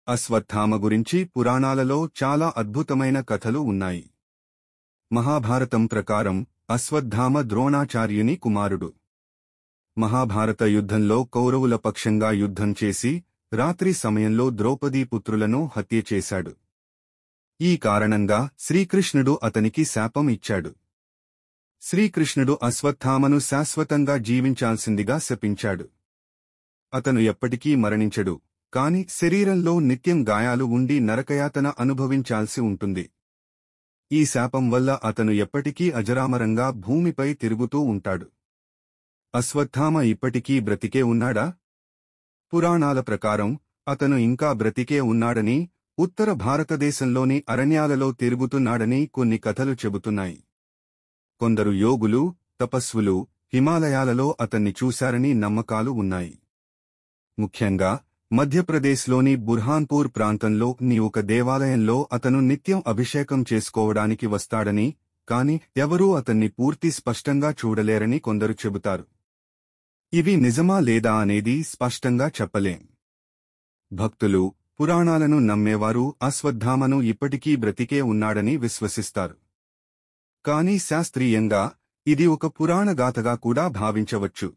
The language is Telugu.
అశ్వత్థామ గురించి పురాణాలలో చాలా అద్భుతమైన కథలు ఉన్నాయి. మహాభారతం ప్రకారం అశ్వత్థామ ద్రోణాచార్యుని కుమారుడు. మహాభారత యుద్ధంలో కౌరవుల పక్షంగా యుద్ధం చేసి రాత్రి సమయంలో ద్రౌపదీపుత్రులను హత్య చేశాడు. ఈ కారణంగా శ్రీకృష్ణుడు అతనికి శాపం ఇచ్చాడు. శ్రీకృష్ణుడు అశ్వత్థామను శాశ్వతంగా జీవించాల్సిందిగా శపించాడు. అతను ఎప్పటికీ మరణించడు, కాని శరీరంలో నిత్యం గాయాలు ఉండి నరకయాతన అనుభవించాల్సి ఉంటుంది. ఈ శాపం వల్ల అతను ఎప్పటికీ అజరామరంగా భూమిపై తిరుగుతూ ఉంటాడు. అశ్వత్థామ ఇప్పటికీ బ్రతికే ఉన్నాడా? పురాణాల ప్రకారం అతను ఇంకా బ్రతికే ఉన్నాడని, ఉత్తర భారతదేశంలోని అరణ్యాలలో తిరుగుతున్నాడని కొన్ని కథలు చెబుతున్నాయి. కొందరు యోగులు, తపస్వులు హిమాలయాలలో అతన్ని చూశారని నమ్మకాలు ఉన్నాయి. ముఖ్యంగా మధ్యప్రదేశ్లోని బుర్హాన్పూర్ ప్రాంతంలోని ఒక దేవాలయంలో అతను నిత్యం అభిషేకం చేసుకోవడానికి వస్తాడని, కాని ఎవరూ అతన్ని పూర్తి స్పష్టంగా చూడలేరని కొందరు చెబుతారు. ఇవి నిజమా లేదా అనేది స్పష్టంగా చెప్పలేం. భక్తులు, పురాణాలను నమ్మేవారు అశ్వత్థామను ఇప్పటికీ బ్రతికే ఉన్నాడని విశ్వసిస్తారు. కాని శాస్త్రీయంగా ఇది ఒక పురాణగాథగా కూడా భావించవచ్చు.